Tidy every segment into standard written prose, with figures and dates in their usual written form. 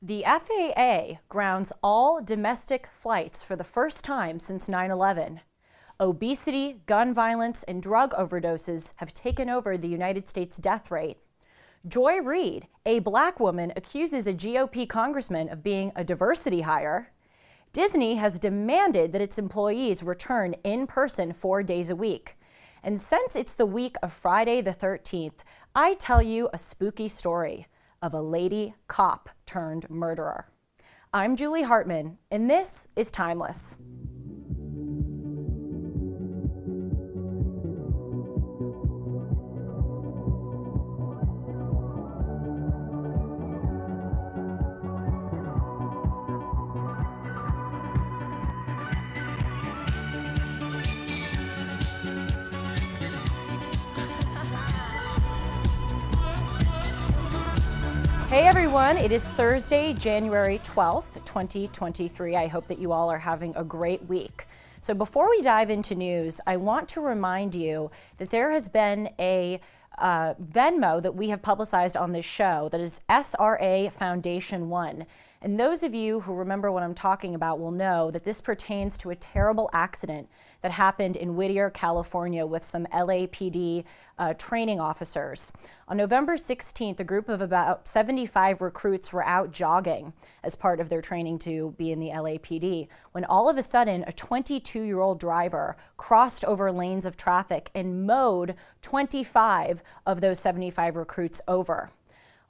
The FAA grounds all domestic flights for the first time since 9/11. Obesity, gun violence, and drug overdoses have taken over the United States death rate. Joy Reid, a black woman, accuses a GOP congressman of being a diversity hire. Disney has demanded that its employees return in person 4 days a week. And since it's the week of Friday the 13th, I tell you a spooky story of a lady cop turned murderer. I'm Julie Hartman, and this is Timeless. Hey everyone, it is Thursday, January 12th, 2023. I hope that you all are having a great week. So before we dive into news, I want to remind you that there has been a Venmo that we have publicized on this show that is SRA Foundation 1. And those of you who remember what I'm talking about will know that this pertains to a terrible accident that happened in Whittier, California with some LAPD training officers. On November 16th, a group of about 75 recruits were out jogging as part of their training to be in the LAPD, when all of a sudden a 22-year-old driver crossed over lanes of traffic and mowed 25 of those 75 recruits over.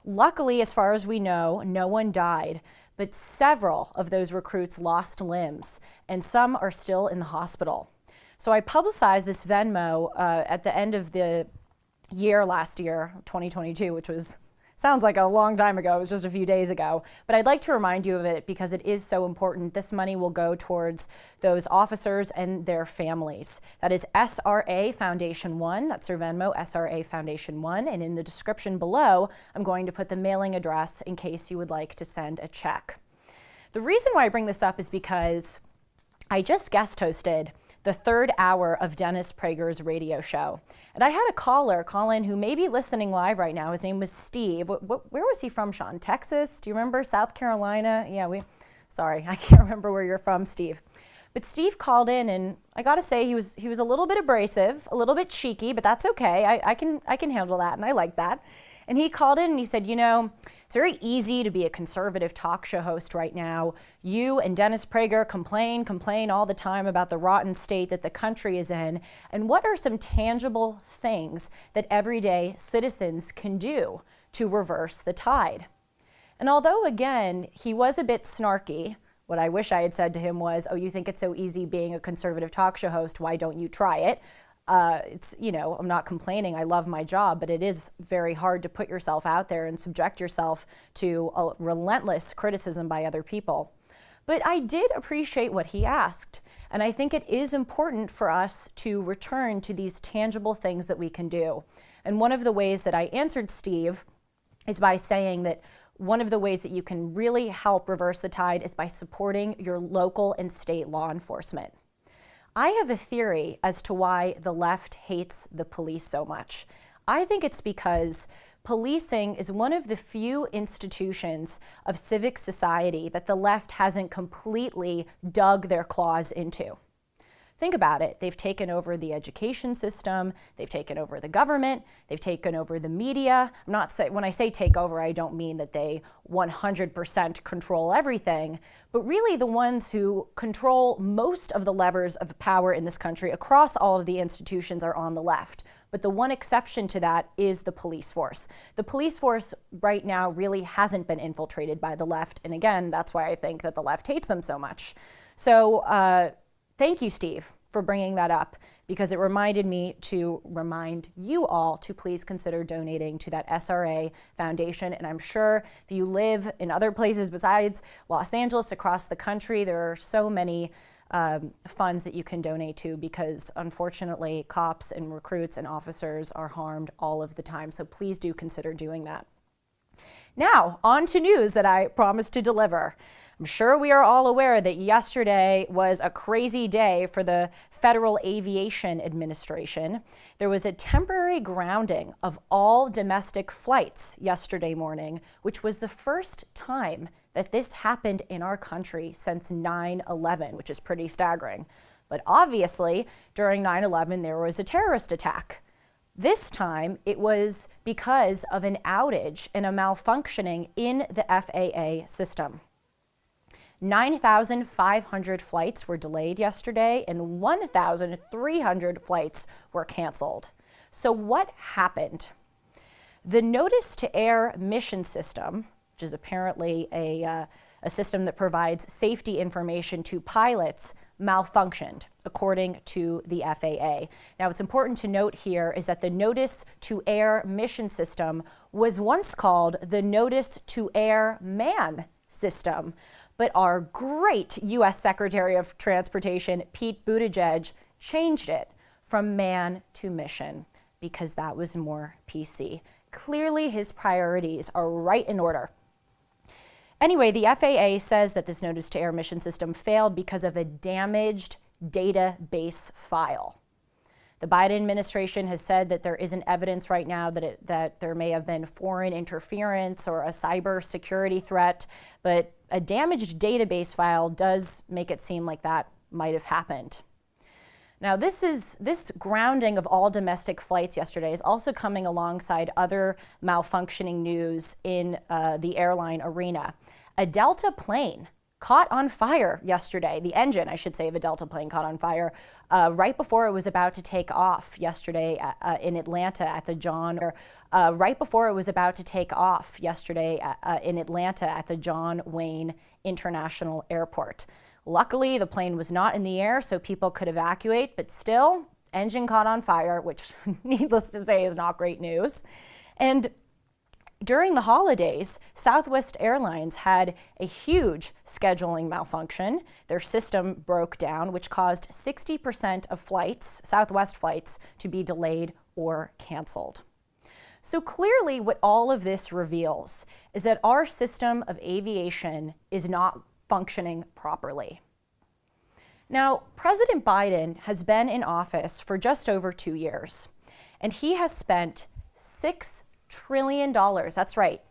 Luckily, as far as we know, no one died, but several of those recruits lost limbs, and some are still in the hospital. So I publicized this Venmo at the end of the year last year, 2022, which sounds like a long time ago. It was just a few days ago. But I'd like to remind you of it because it is so important. This money will go towards those officers and their families. That is SRA Foundation 1. That's their Venmo, SRA Foundation 1. And in the description below, I'm going to put the mailing address in case you would like to send a check. The reason why I bring this up is because I just guest hosted the third hour of Dennis Prager's radio show. And I had a caller call in who may be listening live right now. His name was Steve. Where was he from, Sean? Texas? Do you remember? South Carolina? Yeah, sorry, I can't remember where you're from, Steve. But Steve called in, and I gotta say he was a little bit abrasive, a little bit cheeky, but that's okay. I can handle that, and I like that. And he called in and he said, you know, it's very easy to be a conservative talk show host right now. You and Dennis Prager complain all the time about the rotten state that the country is in. And what are some tangible things that everyday citizens can do to reverse the tide? And although, again, he was a bit snarky, what I wish I had said to him was, oh, you think it's so easy being a conservative talk show host, why don't you try it? I'm not complaining. I love my job, but it is very hard to put yourself out there and subject yourself to a relentless criticism by other people. But I did appreciate what he asked, and I think it is important for us to return to these tangible things that we can do. And one of the ways that I answered Steve is by saying that one of the ways that you can really help reverse the tide is by supporting your local and state law enforcement. I have a theory as to why the left hates the police so much. I think it's because policing is one of the few institutions of civic society that the left hasn't completely dug their claws into. Think about it. They've taken over the education system, they've taken over the government, they've taken over the media. When I say take over, I don't mean that they 100% control everything, but really the ones who control most of the levers of power in this country across all of the institutions are on the left. But the one exception to that is the police force. The police force right now really hasn't been infiltrated by the left, and again, that's why I think that the left hates them so much. So, thank you, Steve, for bringing that up, because it reminded me to remind you all to please consider donating to that SRA Foundation. And I'm sure if you live in other places besides Los Angeles, across the country, there are so many funds that you can donate to, because unfortunately cops and recruits and officers are harmed all of the time. So please do consider doing that. Now, on to news that I promised to deliver. I'm sure we are all aware that yesterday was a crazy day for the Federal Aviation Administration. There was a temporary grounding of all domestic flights yesterday morning, which was the first time that this happened in our country since 9/11, which is pretty staggering. But obviously, during 9/11, there was a terrorist attack. This time, it was because of an outage and a malfunctioning in the FAA system. 9,500 flights were delayed yesterday and 1,300 flights were canceled. So what happened? The Notice to Air mission system, which is apparently a system that provides safety information to pilots, malfunctioned, according to the FAA. Now, what's important to note here is that the Notice to Air mission system was once called the Notice to Air man system, but our great U.S. Secretary of Transportation, Pete Buttigieg, changed it from man to mission because that was more PC. Clearly, his priorities are right in order. Anyway, the FAA says that this Notice to Air mission system failed because of a damaged database file. The Biden administration has said that there isn't evidence right now that there may have been foreign interference or a cyber security threat, but a damaged database file does make it seem like that might have happened. Now, this grounding of all domestic flights yesterday is also coming alongside other malfunctioning news in the airline arena. A Delta plane caught on fire yesterday. The engine, I should say, of a Delta plane caught on fire right before it was about to take off yesterday in Atlanta at the John Wayne International Airport. Luckily, the plane was not in the air, so people could evacuate, but still, engine caught on fire, which, needless to say, is not great news. And during the holidays, Southwest Airlines had a huge scheduling malfunction. Their system broke down, which caused 60% of flights, Southwest flights, to be delayed or canceled. So clearly, what all of this reveals is that our system of aviation is not functioning properly. Now, President Biden has been in office for just over 2 years, and he has spent $6 trillion, that's right,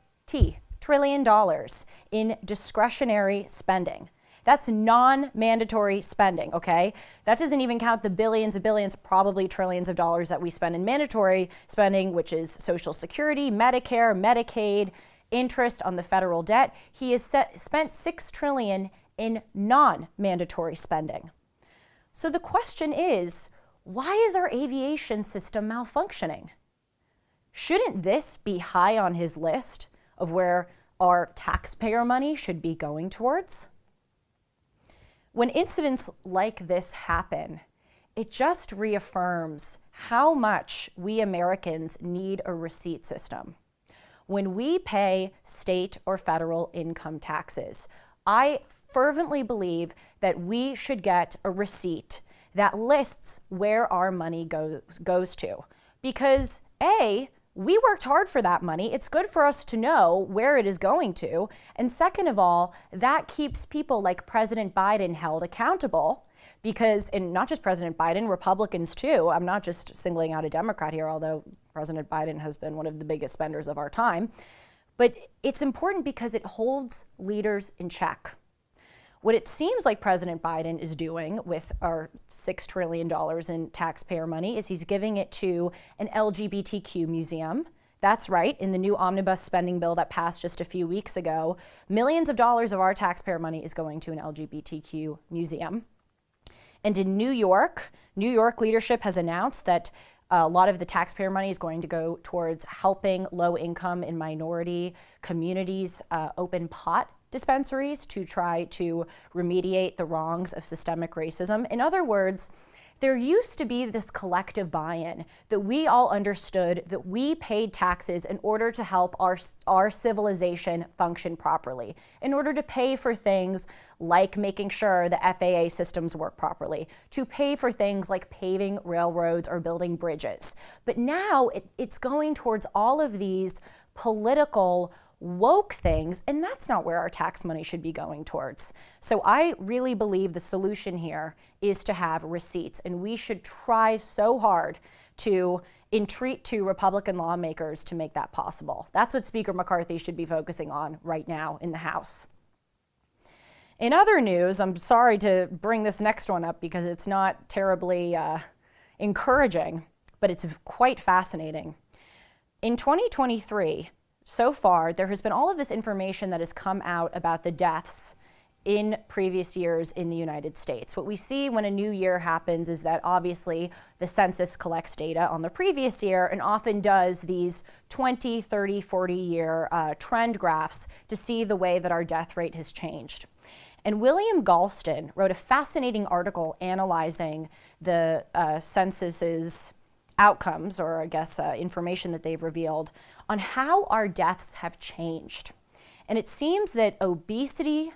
trillion dollars in discretionary spending. That's non-mandatory spending, okay? That doesn't even count the billions of billions, probably trillions of dollars that we spend in mandatory spending, which is Social Security, Medicare, Medicaid, interest on the federal debt. He has spent $6 trillion in non-mandatory spending. So the question is, why is our aviation system malfunctioning? Shouldn't this be high on his list of where our taxpayer money should be going towards? When incidents like this happen, it just reaffirms how much we Americans need a receipt system. When we pay state or federal income taxes, I fervently believe that we should get a receipt that lists where our money goes to. Because A, we worked hard for that money. It's good for us to know where it is going to. And second of all, that keeps people like President Biden held accountable. Because, and not just President Biden, Republicans too. I'm not just singling out a Democrat here, although President Biden has been one of the biggest spenders of our time. But it's important because it holds leaders in check. What it seems like President Biden is doing with our $6 trillion in taxpayer money is he's giving it to an LGBTQ museum. That's right, in the new omnibus spending bill that passed just a few weeks ago, millions of dollars of our taxpayer money is going to an LGBTQ museum. And in New York leadership has announced that a lot of the taxpayer money is going to go towards helping low-income and minority communities open pot dispensaries to try to remediate the wrongs of systemic racism. In other words, there used to be this collective buy-in that we all understood that we paid taxes in order to help our civilization function properly, in order to pay for things like making sure the FAA systems work properly, to pay for things like paving railroads or building bridges. But now it's going towards all of these political woke things, and that's not where our tax money should be going towards. So I really believe the solution here is to have receipts, and we should try so hard to entreat to Republican lawmakers to make that possible. That's what Speaker McCarthy should be focusing on right now in the House. In other news, I'm sorry to bring this next one up because it's not terribly encouraging, but it's quite fascinating. In 2023, so far, there has been all of this information that has come out about the deaths in previous years in the United States. What we see when a new year happens is that obviously the census collects data on the previous year and often does these 20, 30, 40-year trend graphs to see the way that our death rate has changed. And William Galston wrote a fascinating article analyzing the census's outcomes, or I guess information that they've revealed, on how our deaths have changed. And it seems that obesity,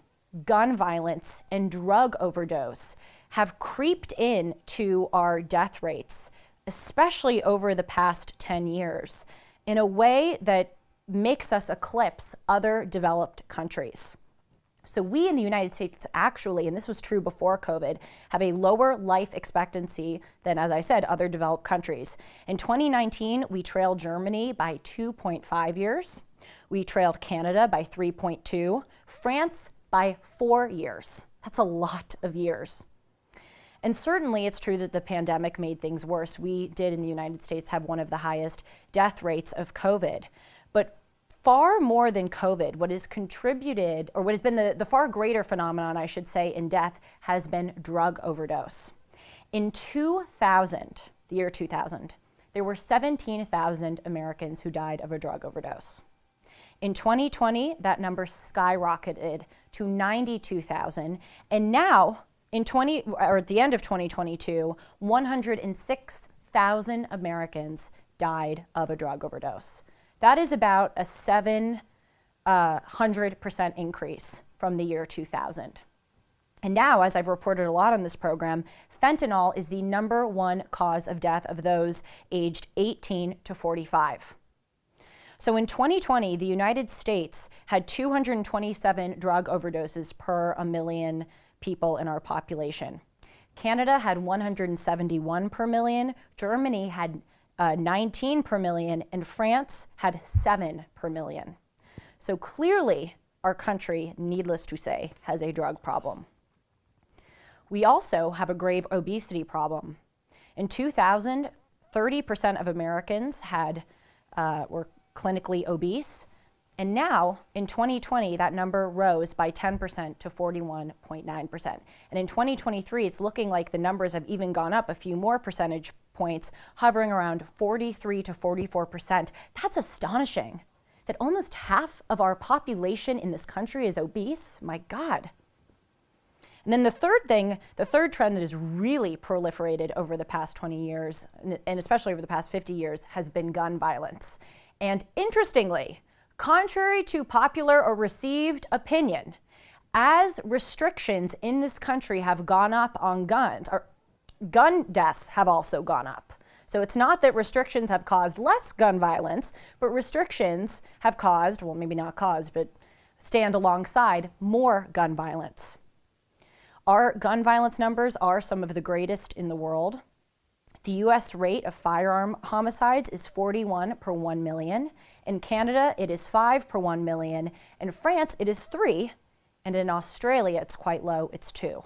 gun violence, and drug overdose have creeped in to our death rates, especially over the past 10 years, in a way that makes us eclipse other developed countries. So we in the United States actually, and this was true before COVID, have a lower life expectancy than, as I said, other developed countries. In 2019, we trailed Germany by 2.5 years. We trailed Canada by 3.2, France by 4 years. That's a lot of years. And certainly it's true that the pandemic made things worse. We did in the United States have one of the highest death rates of COVID. But far more than COVID, what has contributed, or what has been the far greater phenomenon, I should say, in death has been drug overdose. In 2000, the year 2000, there were 17,000 Americans who died of a drug overdose. In 2020, that number skyrocketed to 92,000, and now, at the end of 2022, 106,000 Americans died of a drug overdose. That is about a 700% increase from the year 2000. And now, as I've reported a lot on this program, fentanyl is the #1 cause of death of those aged 18 to 45. So in 2020, the United States had 227 drug overdoses per 1 million people in our population. Canada had 171 per million, Germany had 19 per million, and France had 7 per million. So clearly, our country, needless to say, has a drug problem. We also have a grave obesity problem. In 2000, 30% of Americans were clinically obese, and now, in 2020, that number rose by 10% to 41.9%. And in 2023, it's looking like the numbers have even gone up a few more percentage points, hovering around 43 to 44%. That's astonishing, that almost half of our population in this country is obese. My God. And then the third trend that has really proliferated over the past 20 years, and especially over the past 50 years, has been gun violence. And interestingly, contrary to popular or received opinion, as restrictions in this country have gone up on guns, or gun deaths have also gone up. So it's not that restrictions have caused less gun violence, but restrictions have caused, well, maybe not caused, but stand alongside more gun violence. Our gun violence numbers are some of the greatest in the world. The US rate of firearm homicides is 41 per 1 million. In Canada, it is 5 per 1 million. In France, it is 3. And in Australia, it's quite low, it's 2.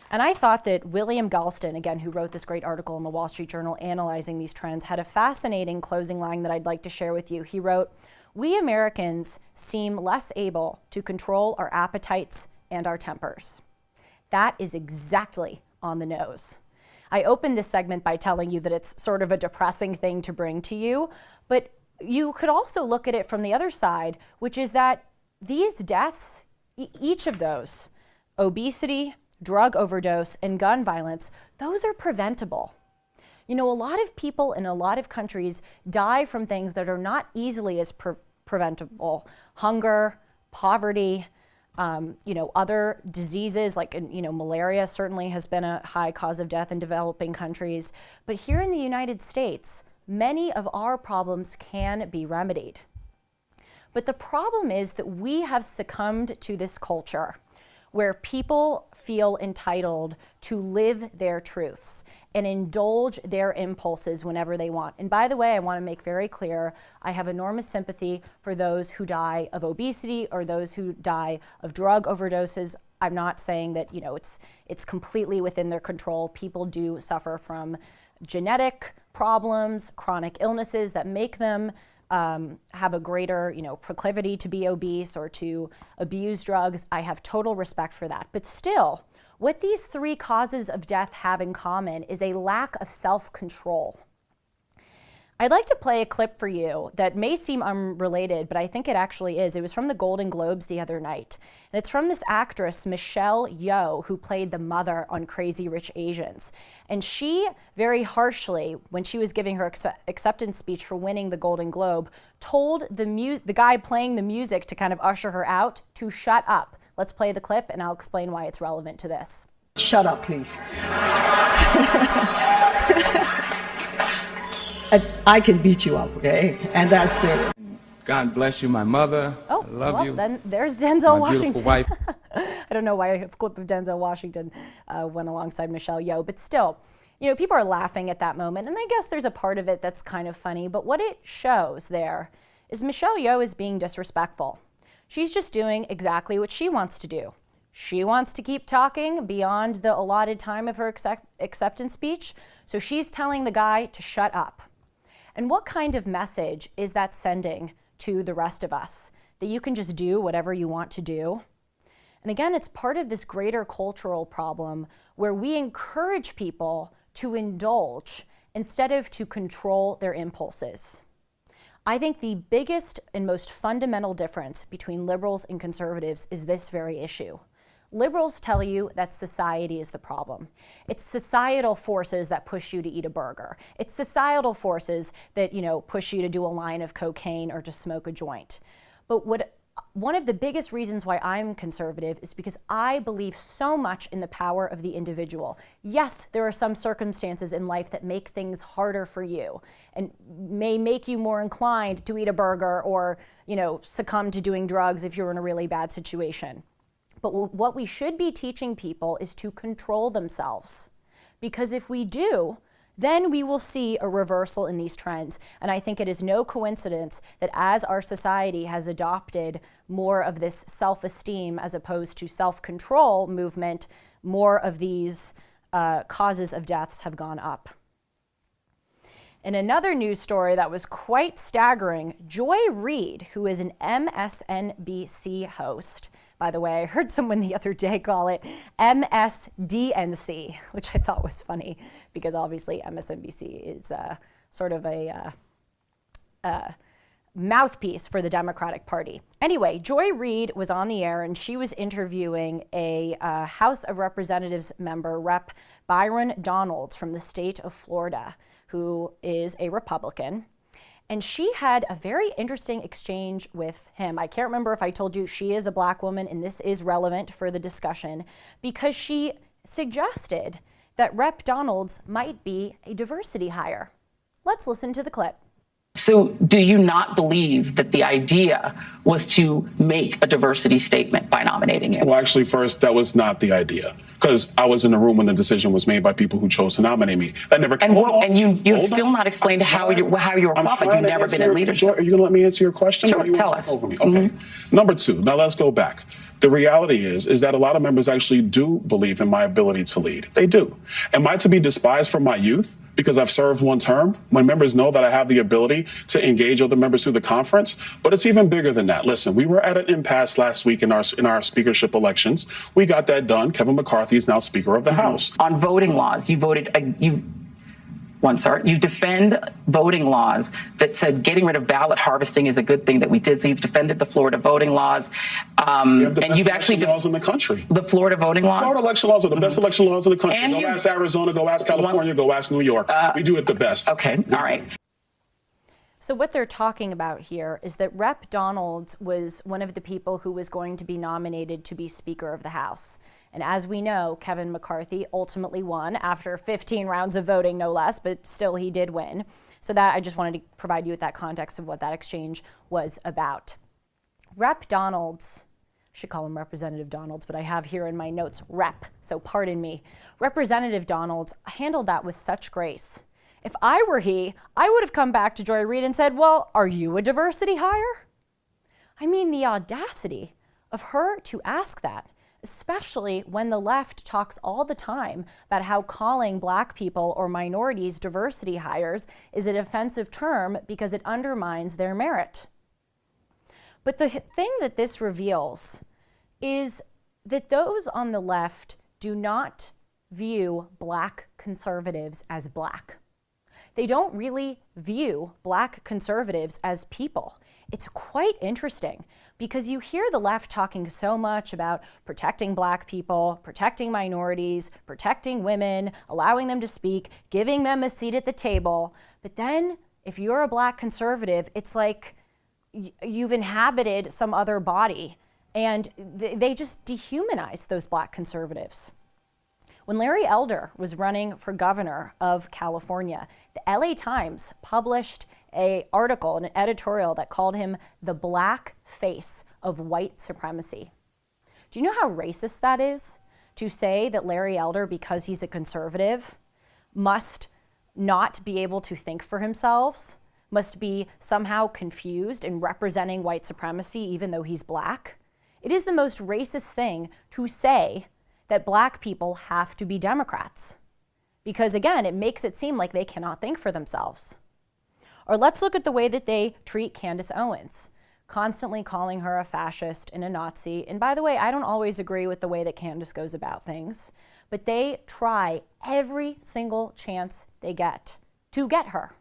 And I thought that William Galston, again, who wrote this great article in the Wall Street Journal analyzing these trends, had a fascinating closing line that I'd like to share with you. He wrote, "We Americans seem less able to control our appetites and our tempers." That is exactly on the nose. I opened this segment by telling you that it's sort of a depressing thing to bring to you, but you could also look at it from the other side, which is that these deaths, each of those, obesity, drug overdose, and gun violence, those are preventable. You know, a lot of people in a lot of countries die from things that are not easily as preventable. Hunger, poverty, other diseases like, malaria certainly has been a high cause of death in developing countries. But here in the United States, many of our problems can be remedied. But the problem is that we have succumbed to this culture where people feel entitled to live their truths and indulge their impulses whenever they want. And by the way, I want to make very clear, I have enormous sympathy for those who die of obesity or those who die of drug overdoses. I'm not saying that, you know, it's completely within their control. People do suffer from genetic problems, chronic illnesses that make them have a greater, you know, proclivity to be obese or to abuse drugs. I have total respect for that. But still, what these three causes of death have in common is a lack of self-control. I'd like to play a clip for you that may seem unrelated, but I think it actually is. It was from the Golden Globes the other night. And it's from this actress, Michelle Yeoh, who played the mother on Crazy Rich Asians. And she very harshly, when she was giving her acceptance speech for winning the Golden Globe, told the guy playing the music to kind of usher her out to shut up. Let's play the clip and I'll explain why it's relevant to this. Shut up, please. I can beat you up, okay? And that's serious. God bless you, my mother. Oh, I love you. Then there's Denzel my Washington. Beautiful wife. I don't know why a clip of Denzel Washington went alongside Michelle Yeoh, but still, you know, people are laughing at that moment, and I guess there's a part of it that's kind of funny, but what it shows there is Michelle Yeoh is being disrespectful. She's just doing exactly what she wants to do. She wants to keep talking beyond the allotted time of her acceptance speech, so she's telling the guy to shut up. And what kind of message is that sending to the rest of us? That you can just do whatever you want to do? And again, it's part of this greater cultural problem where we encourage people to indulge instead of to control their impulses. I think the biggest and most fundamental difference between liberals and conservatives is this very issue. Liberals tell you that society is the problem. It's societal forces that push you to eat a burger. It's societal forces that, you know, push you to do a line of cocaine or to smoke a joint. But one of the biggest reasons why I'm conservative is because I believe so much in the power of the individual. Yes, there are some circumstances in life that make things harder for you and may make you more inclined to eat a burger or, you know, succumb to doing drugs if you're in a really bad situation. But what we should be teaching people is to control themselves. Because if we do, then we will see a reversal in these trends. And I think it is no coincidence that as our society has adopted more of this self-esteem as opposed to self-control movement, more of these causes of deaths have gone up. In another news story that was quite staggering, Joy Reid, who is an MSNBC host, by the way, I heard someone the other day call it MSDNC, which I thought was funny because obviously MSNBC is sort of a mouthpiece for the Democratic Party. Anyway, Joy Reid was on the air and she was interviewing a House of Representatives member, Rep. Byron Donalds from the state of Florida, who is a Republican. And she had a very interesting exchange with him. I can't remember if I told you she is a black woman, and this is relevant for the discussion, because she suggested that Rep. Donalds might be a diversity hire. Let's listen to the clip. So do you not believe that the idea was to make a diversity statement by nominating you? Well, actually, first, that was not the idea, because I was in the room when the decision was made by people who chose to nominate me. That never. And you've still not explained how you were qualified. You've never been in leadership. Are you going to let me answer your question? Sure, or you tell want us. to take over me? Okay. Number two. Now let's go back. The reality is that a lot of members actually do believe in my ability to lead. They do. Am I to be despised for my youth because I've served one term, when members know that I have the ability to engage other members through the conference? But it's even bigger than that. Listen, we were at an impasse last week in our speakership elections. We got that done. Kevin McCarthy is now Speaker of the House. On voting laws, you defend voting laws that said getting rid of ballot harvesting is a good thing that we did. So you've defended the Florida voting laws. And you've actually laws in the country. The Florida voting laws? Florida election laws are the best election laws in the country. Go ask Arizona, go ask California, go ask New York. We do it the best. Okay, all right. So what they're talking about here is that Rep. Donalds was one of the people who was going to be nominated to be Speaker of the House. And as we know, Kevin McCarthy ultimately won after 15 rounds of voting, no less, but still he did win. So that I just wanted to provide you with that context of what that exchange was about. Rep. Donalds should call him Representative Donalds, but I have here in my notes Rep, so pardon me. Representative Donalds handled that with such grace. If I were he, I would have come back to Joy Reid and said, well, are you a diversity hire? I mean, the audacity of her to ask that, especially when the left talks all the time about how calling Black people or minorities diversity hires is an offensive term because it undermines their merit. But the thing that this reveals is that those on the left do not view Black conservatives as Black. They don't really view Black conservatives as people. It's quite interesting because you hear the left talking so much about protecting Black people, protecting minorities, protecting women, allowing them to speak, giving them a seat at the table. But then if you're a Black conservative, it's like you've inhabited some other body, and they just dehumanize those Black conservatives. When Larry Elder was running for governor of California, the LA Times published an article, an editorial that called him the black face of white supremacy. Do you know how racist that is? To say that Larry Elder, because he's a conservative, must not be able to think for himself, must be somehow confused in representing white supremacy even though he's Black. It is the most racist thing to say that Black people have to be Democrats. Because again, it makes it seem like they cannot think for themselves. Or let's look at the way that they treat Candace Owens, constantly calling her a fascist and a Nazi. And by the way, I don't always agree with the way that Candace goes about things, but they try every single chance they get to get her,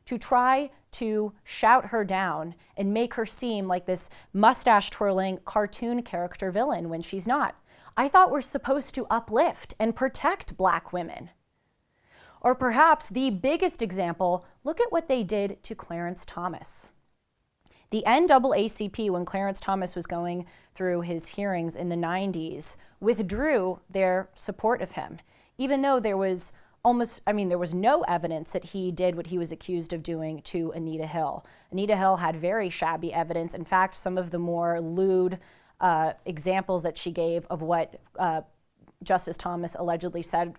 to try to shout her down and make her seem like this mustache-twirling cartoon character villain when she's not. I thought we're supposed to uplift and protect Black women. Or perhaps the biggest example, look at what they did to Clarence Thomas. The NAACP, when Clarence Thomas was going through his hearings in the 90s, withdrew their support of him, even though there was no evidence that he did what he was accused of doing to Anita Hill. Anita Hill had very shabby evidence. In fact, some of the more lewd examples that she gave of what Justice Thomas allegedly said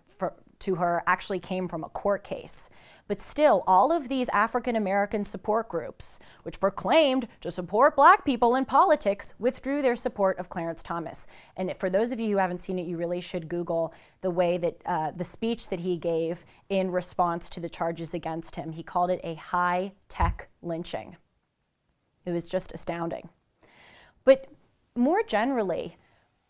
to her actually came from a court case. But still, all of these African American support groups, which proclaimed to support Black people in politics, withdrew their support of Clarence Thomas. And for those of you who haven't seen it, you really should Google the way that the speech that he gave in response to the charges against him. He called it a high-tech lynching. It was just astounding. But more generally,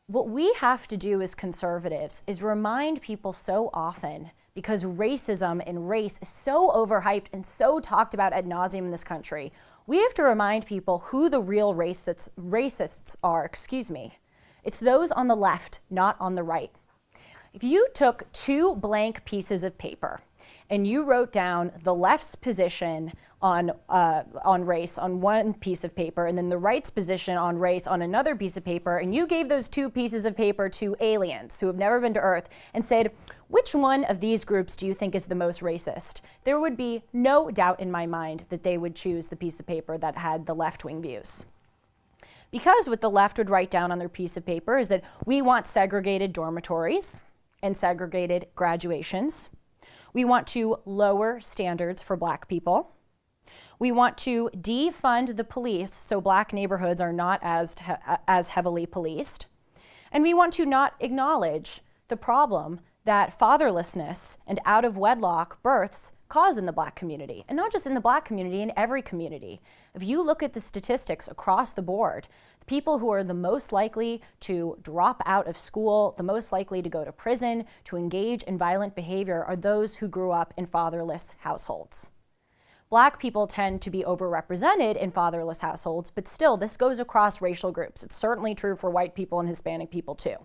what we have to do as conservatives is remind people so often, because racism and race is so overhyped and so talked about ad nauseum in this country, we have to remind people who the real racists are. It's those on the left, not on the right. If you took two blank pieces of paper and you wrote down the left's position on race on one piece of paper and then the right's position on race on another piece of paper, and you gave those two pieces of paper to aliens who have never been to Earth and said, which one of these groups do you think is the most racist? There would be no doubt in my mind that they would choose the piece of paper that had the left-wing views. Because what the left would write down on their piece of paper is that we want segregated dormitories and segregated graduations. We want to lower standards for Black people. We want to defund the police so Black neighborhoods are not as heavily policed. And we want to not acknowledge the problem that fatherlessness and out-of-wedlock births cause in the Black community. And not just in the Black community, in every community. If you look at the statistics across the board, the people who are the most likely to drop out of school, the most likely to go to prison, to engage in violent behavior are those who grew up in fatherless households. Black people tend to be overrepresented in fatherless households, but still, this goes across racial groups. It's certainly true for white people and Hispanic people too.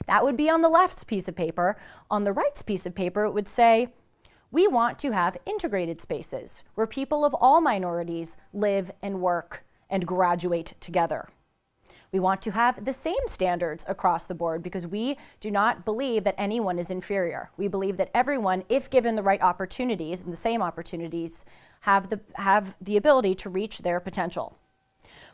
That would be on the left's piece of paper. On the right's piece of paper, it would say, we want to have integrated spaces where people of all minorities live and work and graduate together. We want to have the same standards across the board because we do not believe that anyone is inferior. We believe that everyone, if given the right opportunities and the same opportunities, have the ability to reach their potential.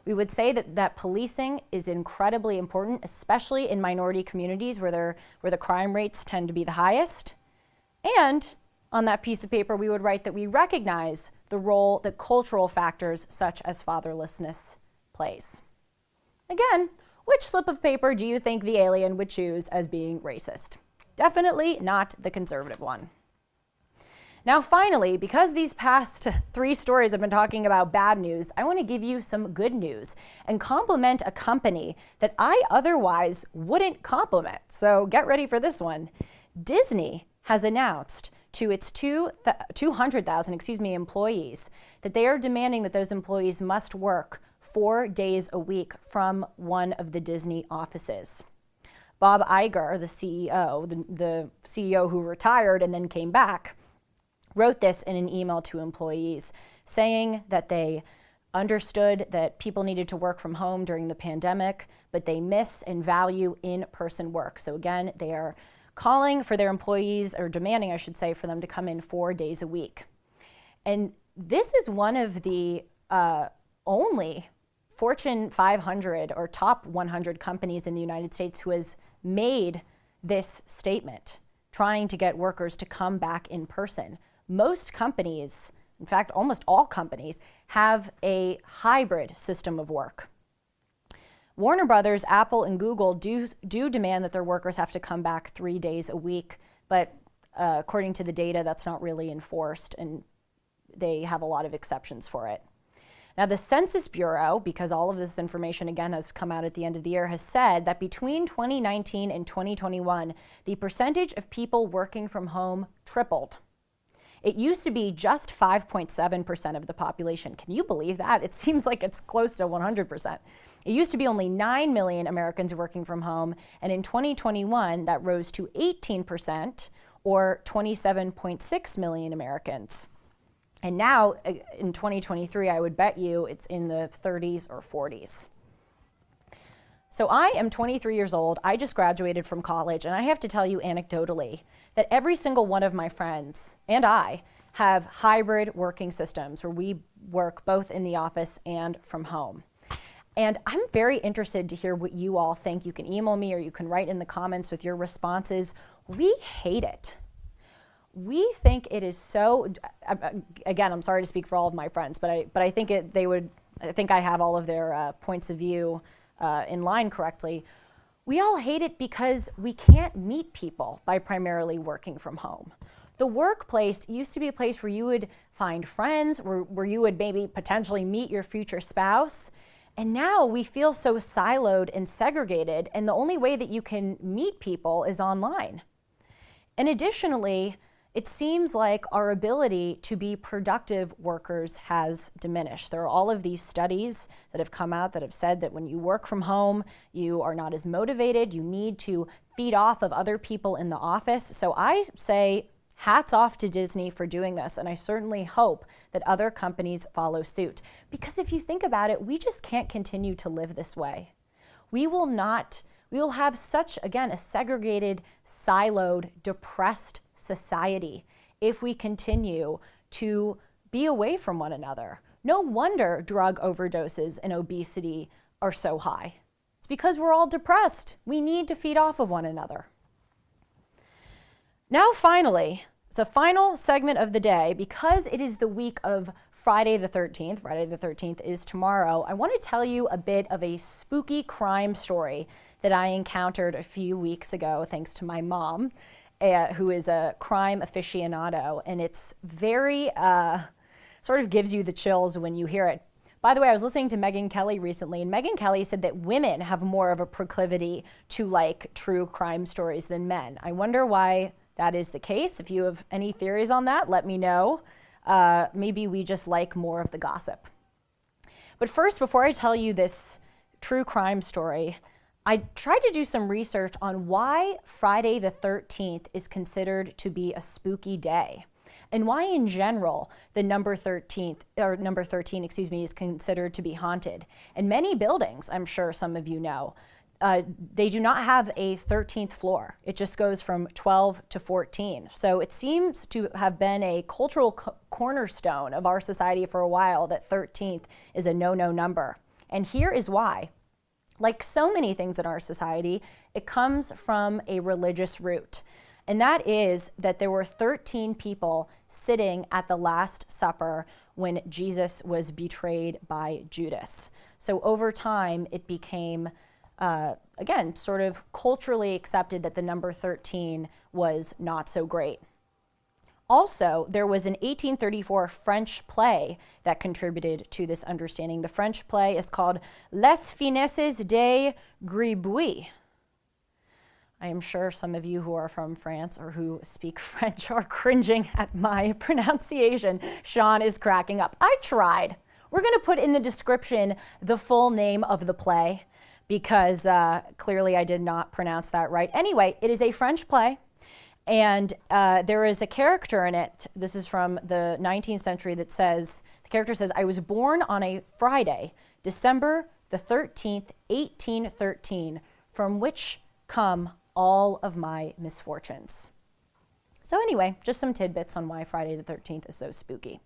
We would say that policing is incredibly important, especially in minority communities where the crime rates tend to be the highest. And on that piece of paper, we would write that we recognize the role that cultural factors such as fatherlessness plays. Again, which slip of paper do you think the alien would choose as being racist? Definitely not the conservative one. Now, finally, because these past 3 stories have been talking about bad news, I want to give you some good news and compliment a company that I otherwise wouldn't compliment. So get ready for this one. Disney has announced to its 200,000 employees that they are demanding that those employees must work 4 days a week from one of the Disney offices. Bob Iger, the CEO who retired and then came back, wrote this in an email to employees saying that they understood that people needed to work from home during the pandemic, but they miss and value in-person work. So again, they are calling for their employees, or demanding, I should say, for them to come in 4 days a week. And this is one of the only Fortune 500 or top 100 companies in the United States who has made this statement, trying to get workers to come back in person. Most companies, in fact, almost all companies, have a hybrid system of work. Warner Brothers, Apple, and Google do demand that their workers have to come back 3 days a week, but according to the data, that's not really enforced, and they have a lot of exceptions for it. Now, the Census Bureau, because all of this information, again, has come out at the end of the year, has said that between 2019 and 2021, the percentage of people working from home tripled. It used to be just 5.7% of the population. Can you believe that? It seems like it's close to 100%. It used to be only 9 million Americans working from home, and in 2021, that rose to 18%, or 27.6 million Americans. And now, in 2023, I would bet you it's in the 30s or 40s. So I am 23 years old. I just graduated from college, and I have to tell you anecdotally that every single one of my friends and I have hybrid working systems where we work both in the office and from home. And I'm very interested to hear what you all think. You can email me or you can write in the comments with your responses. We hate it. We think it is so, again, I'm sorry to speak for all of my friends, but I think I think I have all of their points of view in line correctly. We all hate it because we can't meet people by primarily working from home. The workplace used to be a place where you would find friends, where you would maybe potentially meet your future spouse. And now we feel so siloed and segregated, and the only way that you can meet people is online. And additionally, it seems like our ability to be productive workers has diminished. There are all of these studies that have come out that have said that when you work from home, you are not as motivated. You need to feed off of other people in the office. So I say hats off to Disney for doing this, and I certainly hope that other companies follow suit. Because if you think about it, we just can't continue to live this way. We will have such, again, a segregated, siloed, depressed society if we continue to be away from one another. No wonder drug overdoses and obesity are so high. It's because we're all depressed. We need to feed off of one another. Now, finally, the final segment of the day, because it is the week of Friday the 13th, Friday the 13th is tomorrow, I want to tell you a bit of a spooky crime story that I encountered a few weeks ago, thanks to my mom, who is a crime aficionado, and it's very, sort of gives you the chills when you hear it. By the way, I was listening to Megyn Kelly recently, and Megyn Kelly said that women have more of a proclivity to like true crime stories than men. I wonder why that is the case. If you have any theories on that, let me know. Maybe we just like more of the gossip. But first, before I tell you this true crime story, I tried to do some research on why Friday the 13th is considered to be a spooky day, and why in general the number 13, is considered to be haunted. And many buildings, I'm sure some of you know, they do not have a 13th floor. It just goes from 12 to 14. So it seems to have been a cultural cornerstone of our society for a while that 13th is a no-no number. And here is why. Like so many things in our society, it comes from a religious root. And that is that there were 13 people sitting at the Last Supper when Jesus was betrayed by Judas. So over time, it became, again, sort of culturally accepted that the number 13 was not so great. Also, there was an 1834 French play that contributed to this understanding. The French play is called Les Finesses de Gribouilles. I am sure some of you who are from France or who speak French are cringing at my pronunciation. Sean is cracking up. I tried. We're going to put in the description the full name of the play because clearly I did not pronounce that right. Anyway, it is a French play. And there is a character in it, this is from the 19th century, that says, the character says, I was born on a Friday, December the 13th, 1813, from which come all of my misfortunes. So anyway, just some tidbits on why Friday the 13th is so spooky.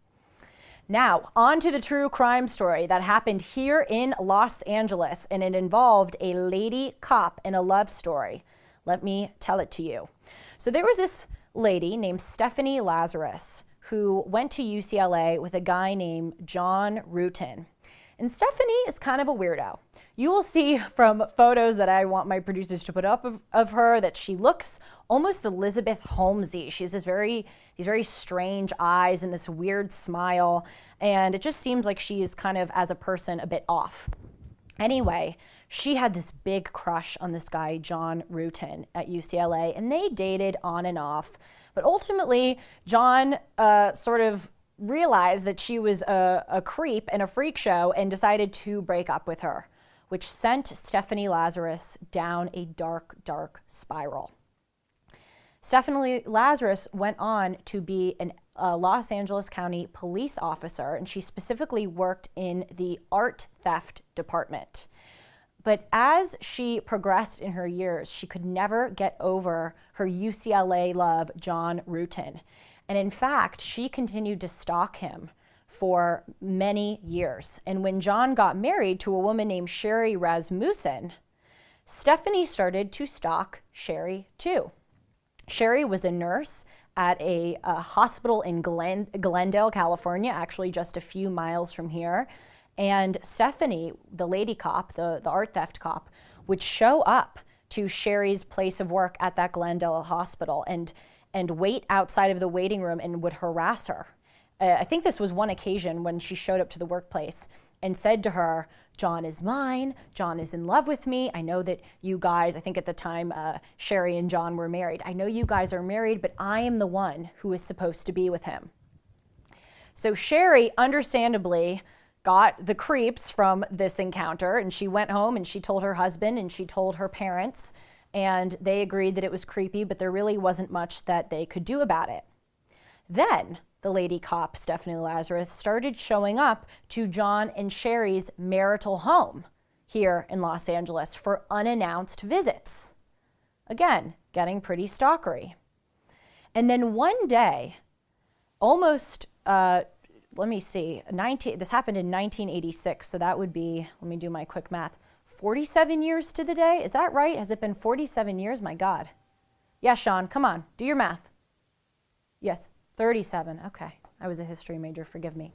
Now, on to the true crime story that happened here in Los Angeles, and it involved a lady cop and a love story. Let me tell it to you. So there was this lady named Stephanie Lazarus who went to UCLA with a guy named John Ruetten. And Stephanie is kind of a weirdo. You will see from photos that I want my producers to put up of her that she looks almost Elizabeth Holmesy. She has these very strange eyes and this weird smile. And it just seems like she is kind of, as a person, a bit off. Anyway, she had this big crush on this guy, John Ruetten, at UCLA, and they dated on and off. But ultimately, John sort of realized that she was a creep and a freak show and decided to break up with her, which sent Stephanie Lazarus down a dark, dark spiral. Stephanie Lazarus went on to be a Los Angeles County police officer, and she specifically worked in the art theft department. But as she progressed in her years, she could never get over her UCLA love, John Ruetten. And in fact, she continued to stalk him for many years. And when John got married to a woman named Sherry Rasmussen, Stephanie started to stalk Sherry too. Sherry was a nurse at a hospital in Glendale, California, actually just a few miles from here. And Stephanie, the lady cop, the art theft cop, would show up to Sherry's place of work at that Glendale hospital and wait outside of the waiting room and would harass her. I think this was one occasion when she showed up to the workplace and said to her, John is mine, John is in love with me. I know that you guys, I think at the time Sherry and John were married. I know you guys are married, but I am the one who is supposed to be with him. So Sherry, understandably, got the creeps from this encounter, and she went home and she told her husband and she told her parents, and they agreed that it was creepy, but there really wasn't much that they could do about it. Then the lady cop, Stephanie Lazarus, started showing up to John and Sherry's marital home here in Los Angeles for unannounced visits. Again, getting pretty stalkery. And then one day, almost, let me see, this happened in 1986, so that would be, let me do my quick math, 47 years to the day? Is that right? Has it been 47 years? My God. Yeah, Sean, come on, do your math. Yes, 37, okay. I was a history major, forgive me.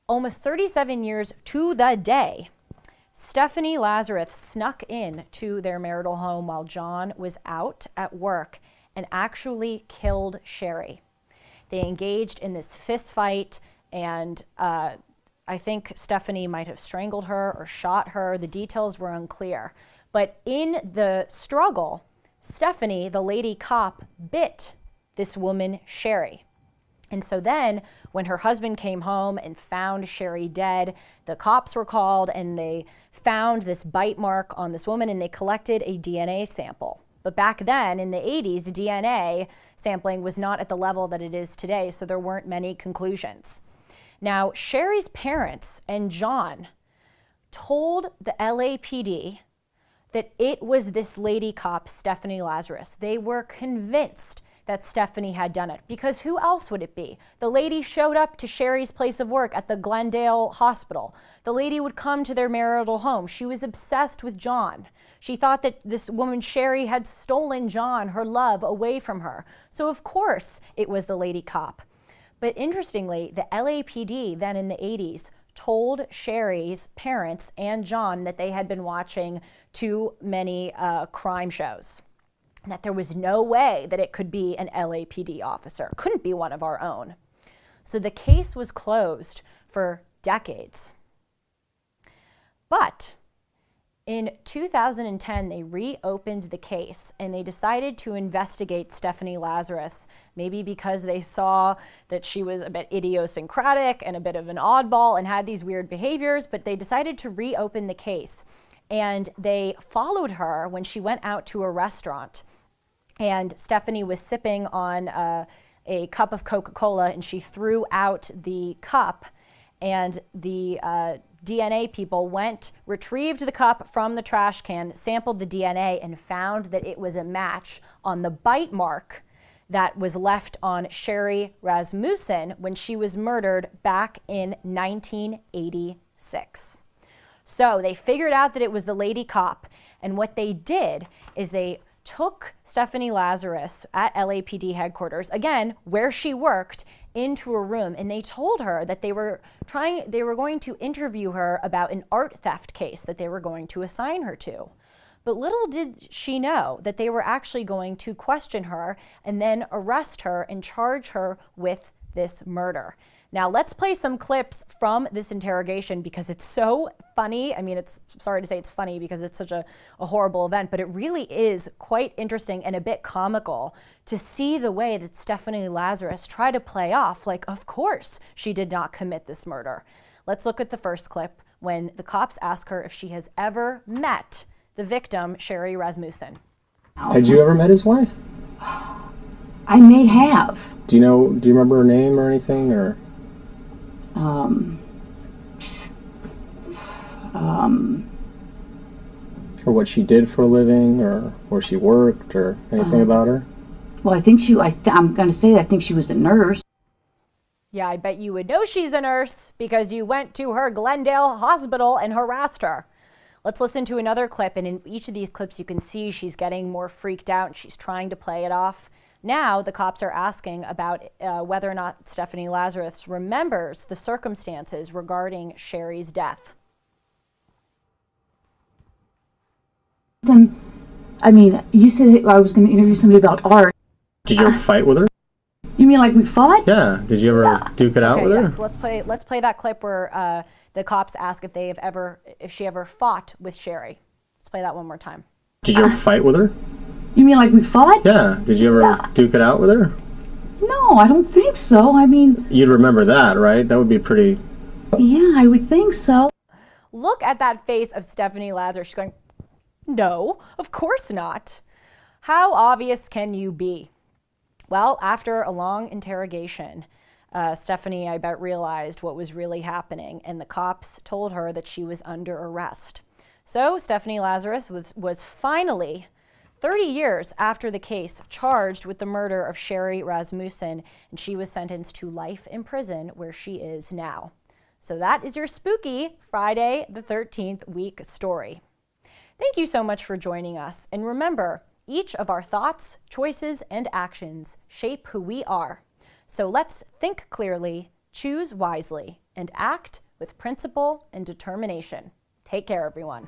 Almost 37 years to the day, Stephanie Lazarus snuck in to their marital home while John was out at work and actually killed Sherry. They engaged in this fist fight, and I think Stephanie might have strangled her or shot her. The details were unclear. But in the struggle, Stephanie, the lady cop, bit this woman, Sherry. And so then when her husband came home and found Sherry dead, the cops were called and they found this bite mark on this woman and they collected a DNA sample. But back then, in the 80s, DNA sampling was not at the level that it is today, so there weren't many conclusions. Now, Sherry's parents and John told the LAPD that it was this lady cop, Stephanie Lazarus. They were convinced that Stephanie had done it, because who else would it be? The lady showed up to Sherry's place of work at the Glendale hospital. The lady would come to their marital home. She was obsessed with John. She thought that this woman, Sherry, had stolen John, her love, away from her. So of course it was the lady cop. But interestingly, the LAPD then in the 80s told Sherry's parents and John that they had been watching too many crime shows, that there was no way that it could be an LAPD officer, couldn't be one of our own. So the case was closed for decades. But in 2010, they reopened the case and they decided to investigate Stephanie Lazarus, maybe because they saw that she was a bit idiosyncratic and a bit of an oddball and had these weird behaviors, but they decided to reopen the case. And they followed her when she went out to a restaurant. And Stephanie was sipping on a cup of Coca-Cola and she threw out the cup, and the DNA people retrieved the cup from the trash can, sampled the DNA, and found that it was a match on the bite mark that was left on Sherry Rasmussen when she was murdered back in 1986. So they figured out that it was the lady cop, and what they did is they took Stephanie Lazarus at LAPD headquarters, again, where she worked, into a room, and they told her that they were going to interview her about an art theft case that they were going to assign her to. But little did she know that they were actually going to question her and then arrest her and charge her with this murder. Now let's play some clips from this interrogation because it's so funny. I mean, it's sorry to say it's funny because it's such a horrible event, but it really is quite interesting and a bit comical to see the way that Stephanie Lazarus tried to play off like, of course, she did not commit this murder. Let's look at the first clip when the cops ask her if she has ever met the victim, Sherry Rasmussen. Had you ever met his wife? I may have. Do you remember her name or anything, or? Or what she did for a living, or where she worked, or anything about her? Well, I'm going to say I think she was a nurse. Yeah, I bet you would know she's a nurse because you went to her Glendale hospital and harassed her. Let's listen to another clip, and in each of these clips you can see she's getting more freaked out and she's trying to play it off. Now the cops are asking about whether or not Stephanie Lazarus remembers the circumstances regarding Sherry's death. I mean, you said I was going to interview somebody about art. Did you ever fight with her? You mean like we fought? Yeah. Did you ever duke it out with her? Yes. Let's play that clip where the cops ask if she ever fought with Sherry. Let's play that one more time. Did you ever fight with her? You mean like we fought? Yeah. Did you ever duke it out with her? No, I don't think so. I mean... You'd remember that, right? That would be pretty... Yeah, I would think so. Look at that face of Stephanie Lazarus. She's going, no, of course not. How obvious can you be? Well, after a long interrogation, Stephanie, I bet, realized what was really happening, and the cops told her that she was under arrest. So Stephanie Lazarus was finally, 30 years after the case, charged with the murder of Sherry Rasmussen, and she was sentenced to life in prison where she is now. So that is your spooky Friday the 13th week story. Thank you so much for joining us, and remember, each of our thoughts, choices, and actions shape who we are. So let's think clearly, choose wisely, and act with principle and determination. Take care, everyone.